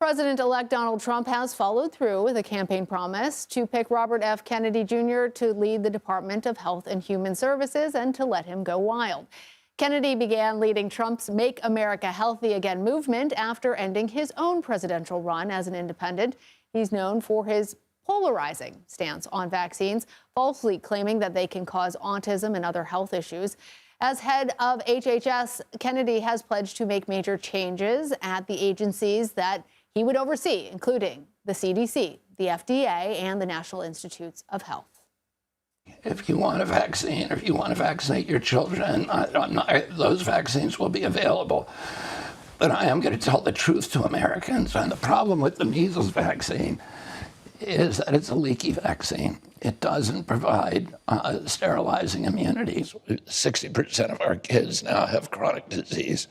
President-elect Donald Trump has followed through with a campaign promise to pick Robert F. Kennedy Jr. to lead the Department of Health and Human Services and to let him go wild. Kennedy began leading Trump's Make America Healthy Again movement after ending his own presidential run as an independent. He's known for his polarizing stance on vaccines, falsely claiming that they can cause autism and other health issues. As head of HHS, Kennedy has pledged to make major changes at the agencies that he would oversee, including the CDC, the FDA, and the National Institutes of Health. If you want a vaccine, or if you want to vaccinate your children, those vaccines will be available. But I am going to tell the truth to Americans. And the problem with the measles vaccine is that it's a leaky vaccine. It doesn't provide sterilizing immunity. 60% of our kids now have chronic disease.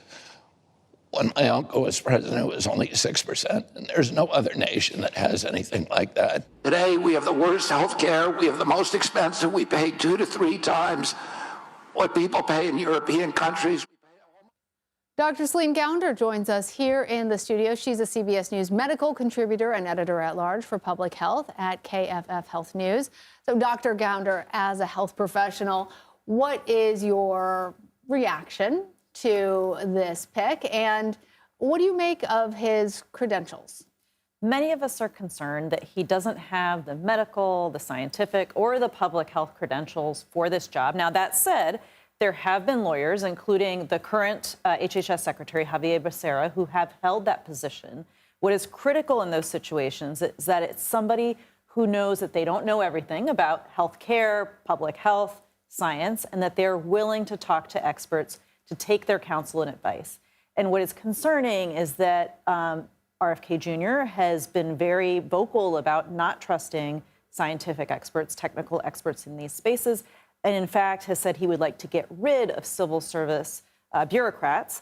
When my uncle was president, it was only 6%, and there's no other nation that has anything like that. Today, we have the worst health care. We have the most expensive. We pay 2 to 3 times what people pay in European countries. Dr. Celine Gounder joins us here in the studio. She's a CBS News medical contributor and editor-at-large for public health at KFF Health News. So, Dr. Gounder, as a health professional, what is your reaction to this pick, and what do you make of his credentials? Many of us are concerned that he doesn't have the medical, the scientific, or the public health credentials for this job. Now, that said, there have been lawyers, including the current HHS Secretary, Javier Becerra, who have held that position. What is critical in those situations is that it's somebody who knows that they don't know everything about health care, public health, science, and that they're willing to talk to experts to take their counsel and advice. And what is concerning is that RFK Jr. has been very vocal about not trusting scientific experts, technical experts in these spaces, and in fact has said he would like to get rid of civil service bureaucrats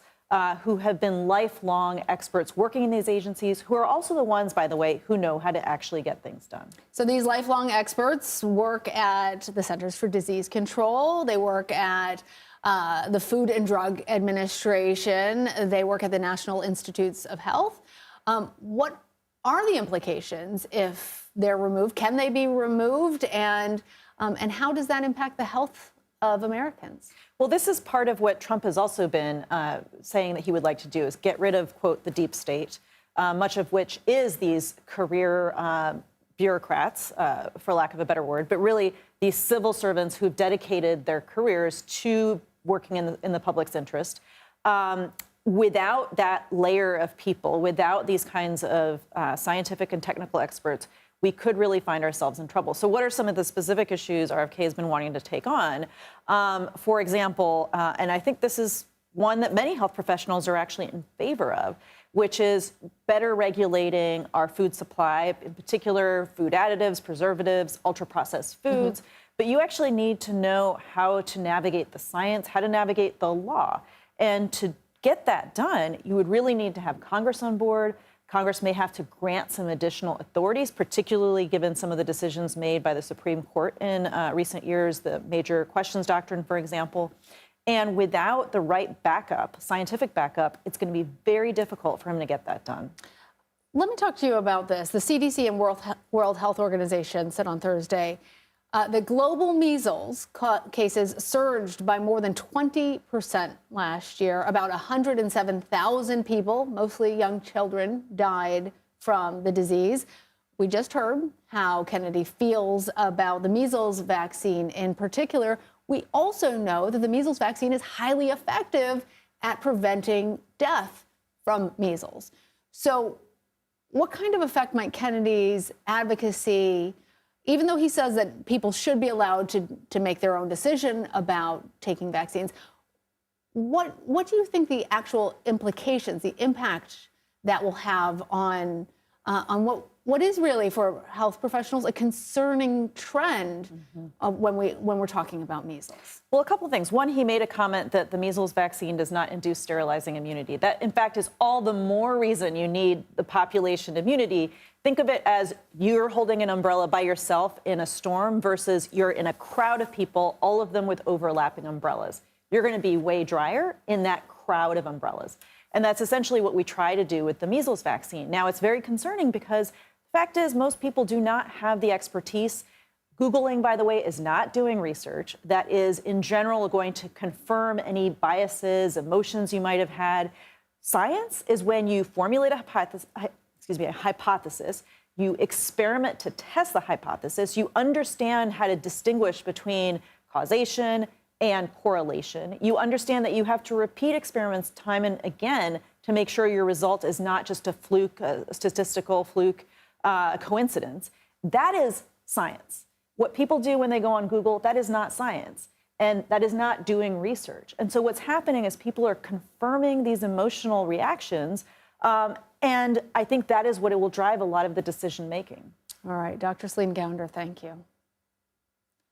who have been lifelong experts working in these agencies, who are also the ones, by the way, who know how to actually get things done. So these lifelong experts work at the Centers for Disease Control. They work at the Food and Drug Administration. They work at the National Institutes of Health. What are the implications if they're removed? Can they be removed? And how does that impact the health of Americans? Well, this is part of what Trump has also been saying that he would like to do, is get rid of, quote, the deep state, much of which is these career bureaucrats, for lack of a better word, but really these civil servants who've dedicated their careers to working in the public's interest. Without that layer of people, without these kinds of scientific and technical experts, we could really find ourselves in trouble. So what are some of the specific issues RFK has been wanting to take on? For example, and I think this is one that many health professionals are actually in favor of, which is better regulating our food supply, in particular food additives, preservatives, ultra-processed foods. But you actually need to know how to navigate the science, how to navigate the law. And to get that done, you would really need to have Congress on board. Congress may have to grant some additional authorities, particularly given some of the decisions made by the Supreme Court in recent years, the major questions doctrine, for example. And without the right backup, scientific backup, it's going to be very difficult for him to get that done. Let me talk to you about this. The CDC and World Health Organization said on Thursday the global measles cases surged by more than 20% last year. About 107,000 people, mostly young children, died from the disease. We just heard how Kennedy feels about the measles vaccine in particular. We also know that the measles vaccine is highly effective at preventing death from measles. So what kind of effect might Kennedy's advocacy, even though he says that people should be allowed to make their own decision about taking vaccines, what do you think the actual implications, the impact that will have on what is really for health professionals a concerning trend when we're talking about measles? Well, a couple of things. One, he made a comment that the measles vaccine does not induce sterilizing immunity. That, in fact, is all the more reason you need the population immunity. Think of it as you're holding an umbrella by yourself in a storm versus you're in a crowd of people, all of them with overlapping umbrellas. You're going to be way drier in that crowd of umbrellas. And that's essentially what we try to do with the measles vaccine. Now, it's very concerning because the fact is most people do not have the expertise. Googling, by the way, is not doing research that is, in general, going to confirm any biases, emotions you might have had. Science is when you formulate a hypothesis, you experiment to test the hypothesis, you understand how to distinguish between causation and correlation. You understand that you have to repeat experiments time and again to make sure your result is not just a fluke, a statistical fluke, coincidence. That is science. What people do when they go on Google, that is not science. And that is not doing research. And so what's happening is people are confirming these emotional reactions. And I think that is what it will drive a lot of the decision making. All right, Dr. Celine Gounder, thank you.